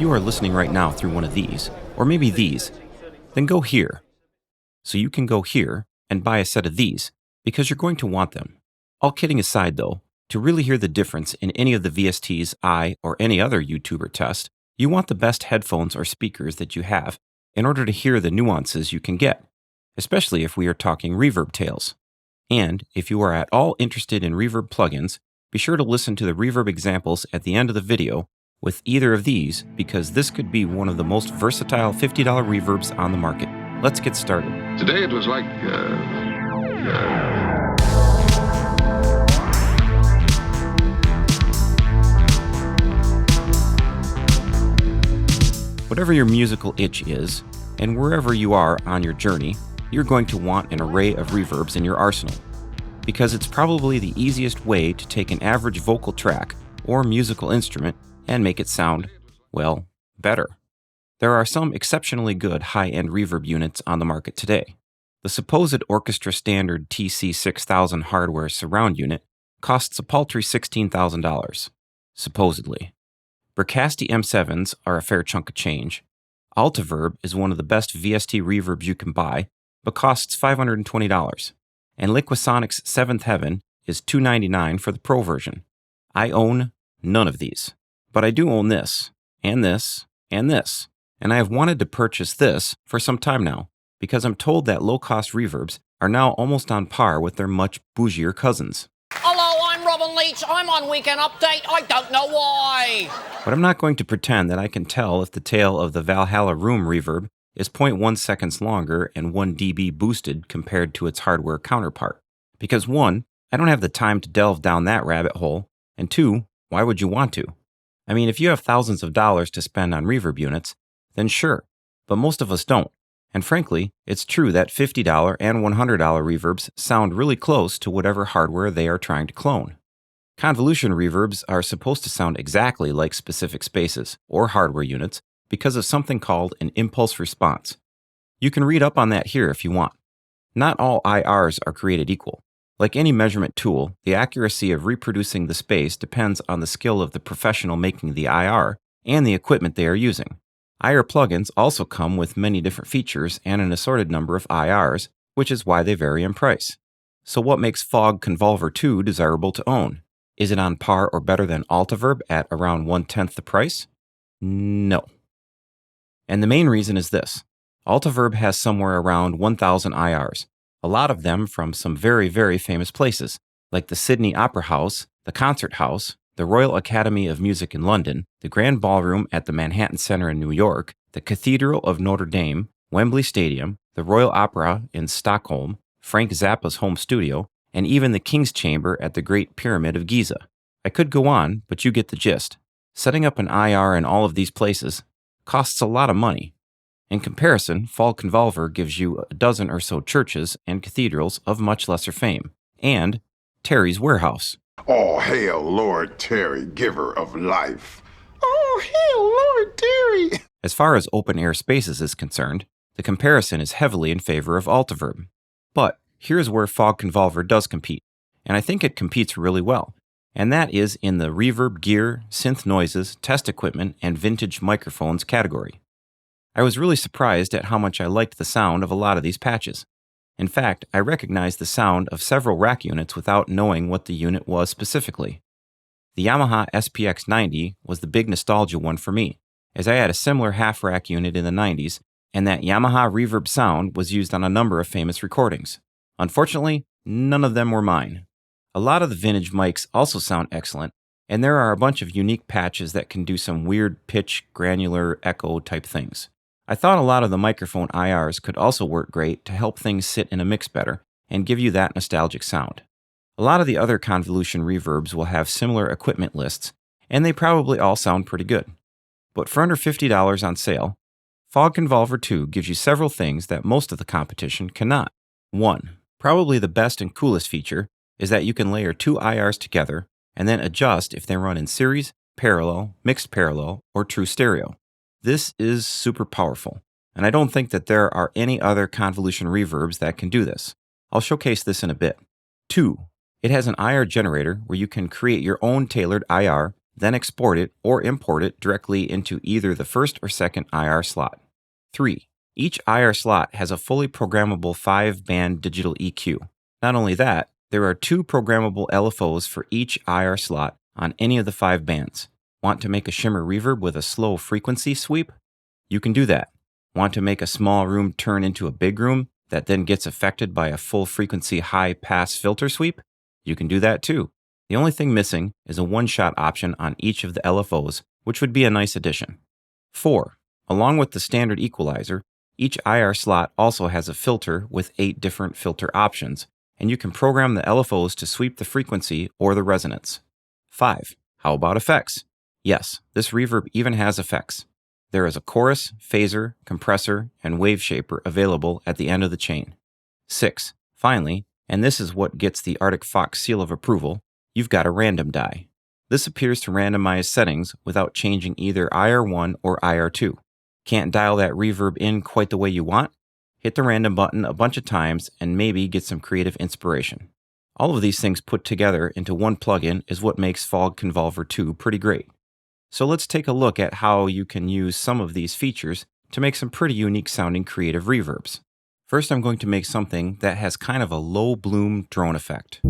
you are listening right now through one of these, or maybe these, then go here. So you can go here and buy a set of these, because you're going to want them. All kidding aside though, to really hear the difference in any of the VSTs I or any other YouTuber test, you want the best headphones or speakers that you have in order to hear the nuances you can get, especially if we are talking reverb tails. And if you are at all interested in reverb plugins, be sure to listen to the reverb examples at the end of the video with either of these, because this could be one of the most versatile $50 reverbs on the market. Let's get started. Today it was like, Whatever your musical itch is, and wherever you are on your journey, you're going to want an array of reverbs in your arsenal, because it's probably the easiest way to take an average vocal track or musical instrument and make it sound, well, better. There are some exceptionally good high-end reverb units on the market today. The supposed orchestra standard TC6000 hardware surround unit costs a paltry $16,000, supposedly. Bricasti M7s are a fair chunk of change. Altiverb is one of the best VST reverbs you can buy, but costs $520. And Liquisonic's Seventh Heaven is $299 for the Pro version. I own none of these, but I do own this, and this, and this, and I have wanted to purchase this for some time now, because I'm told that low-cost reverbs are now almost on par with their much bougier cousins. Hello, I'm Robin Leach. I'm on Weekend Update. I don't know why. But I'm not going to pretend that I can tell if the tail of the Valhalla Room reverb is 0.1 seconds longer and 1 dB boosted compared to its hardware counterpart. Because 1, I don't have the time to delve down that rabbit hole, and 2, why would you want to? I mean, if you have thousands of dollars to spend on reverb units, then sure, but most of us don't. And frankly, it's true that $50 and $100 reverbs sound really close to whatever hardware they are trying to clone. Convolution reverbs are supposed to sound exactly like specific spaces or hardware units because of something called an impulse response. You can read up on that here if you want. Not all IRs are created equal. Like any measurement tool, the accuracy of reproducing the space depends on the skill of the professional making the IR and the equipment they are using. IR plugins also come with many different features and an assorted number of IRs, which is why they vary in price. So what makes Fog Convolver II desirable to own? Is it on par or better than Altiverb at around 1/10 the price? No. And the main reason is this. Altiverb has somewhere around 1,000 IRs, a lot of them from some very, very famous places, like the Sydney Opera House, the Concert House, the Royal Academy of Music in London, the Grand Ballroom at the Manhattan Center in New York, the Cathedral of Notre Dame, Wembley Stadium, the Royal Opera in Stockholm, Frank Zappa's home studio, and even the King's Chamber at the Great Pyramid of Giza. I could go on, but you get the gist. Setting up an IR in all of these places costs a lot of money. In comparison, Fog Convolver gives you a dozen or so churches and cathedrals of much lesser fame, and Terry's Warehouse. oh, hail Lord Terry, giver of life. Oh, hail Lord Terry. As far as open-air spaces is concerned, the comparison is heavily in favor of Altiverb. But here's where Fog Convolver does compete, and I think it competes really well, and that is in the reverb gear, synth noises, test equipment, and vintage microphones category. I was really surprised at how much I liked the sound of a lot of these patches. In fact, I recognized the sound of several rack units without knowing what the unit was specifically. The Yamaha SPX90 was the big nostalgia one for me, as I had a similar half-rack unit in the 90s, and that Yamaha reverb sound was used on a number of famous recordings. Unfortunately, none of them were mine. A lot of the vintage mics also sound excellent, and there are a bunch of unique patches that can do some weird pitch, granular, echo type things. I thought a lot of the microphone IRs could also work great to help things sit in a mix better and give you that nostalgic sound. A lot of the other convolution reverbs will have similar equipment lists, and they probably all sound pretty good. But for under $50 on sale, Fog Convolver II gives you several things that most of the competition cannot. 1. Probably the best and coolest feature is that you can layer 2 IRs together and then adjust if they run in series, parallel, mixed parallel, or true stereo. This is super powerful, and I don't think that there are any other convolution reverbs that can do this. I'll showcase this in a bit. 2. It has an IR generator where you can create your own tailored IR then export it or import it directly into either the first or second IR slot. 3. Each IR slot has a fully programmable 5-band digital EQ. Not only that, there are 2 programmable LFOs for each IR slot on any of the 5 bands. Want to make a shimmer reverb with a slow frequency sweep? You can do that. Want to make a small room turn into a big room that then gets affected by a full frequency high pass filter sweep? You can do that too. The only thing missing is a one-shot option on each of the LFOs, which would be a nice addition. 4. Along with the standard equalizer, each IR slot also has a filter with 8 different filter options, and you can program the LFOs to sweep the frequency or the resonance. 5. How about effects? Yes, this reverb even has effects. There is a chorus, phaser, compressor, and wave shaper available at the end of the chain. 6. Finally, and this is what gets the Arctic Fox seal of approval, you've got a random die. This appears to randomize settings without changing either IR1 or IR2. Can't dial that reverb in quite the way you want? Hit the random button a bunch of times and maybe get some creative inspiration. All of these things put together into one plugin is what makes Fog Convolver II pretty great. So let's take a look at how you can use some of these features to make some pretty unique sounding creative reverbs. First, I'm going to make something that has kind of a low bloom drone effect.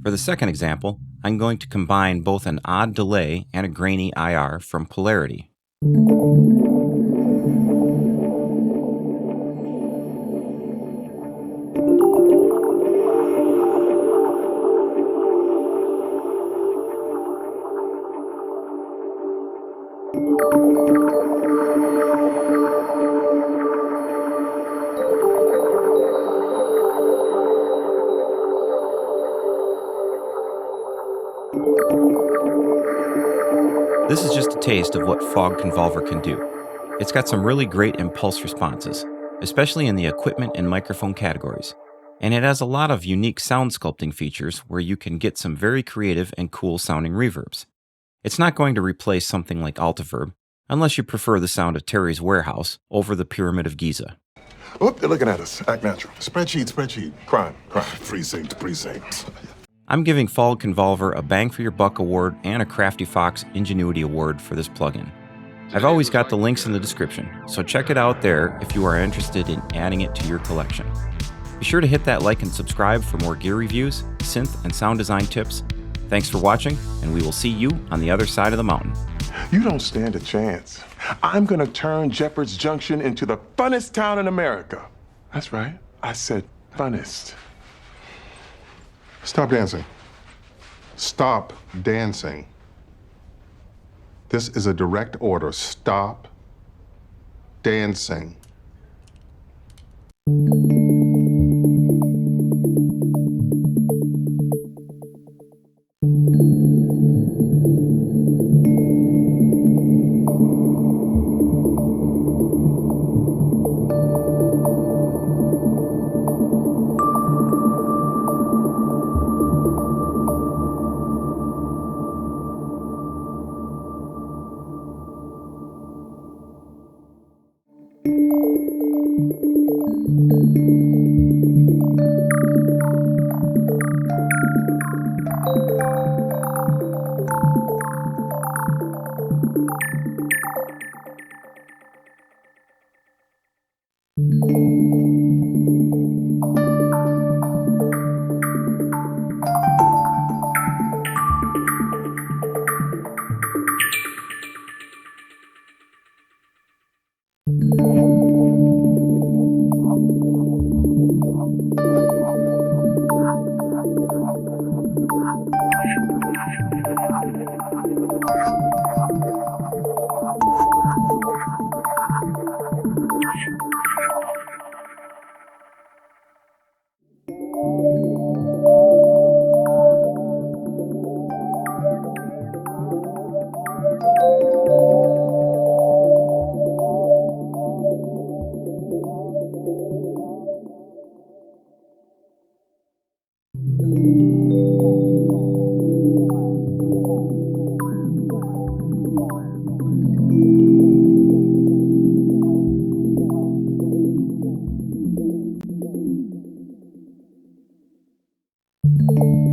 For the second example, I'm going to combine both an odd delay and a grainy IR from polarity. This is just a taste of what Fog Convolver can do. It's got some really great impulse responses, especially in the equipment and microphone categories. And it has a lot of unique sound sculpting features where you can get some very creative and cool sounding reverbs. It's not going to replace something like Altiverb, unless you prefer the sound of Terry's Warehouse over the Pyramid of Giza. Oop, they're looking at us. Act natural. Spreadsheet. Crime. Precinct. I'm giving Fog Convolver a Bang for Your Buck award and a Crafty Fox Ingenuity award for this plugin. I've always got the links in the description, so check it out there if you are interested in adding it to your collection. Be sure to hit that like and subscribe for more gear reviews, synth and sound design tips. Thanks for watching, and we will see you on the other side of the mountain. You don't stand a chance. I'm gonna turn Jeffords Junction into the funnest town in America. That's right. I said funnest. Stop dancing. Stop dancing. This is a direct order. Stop dancing. you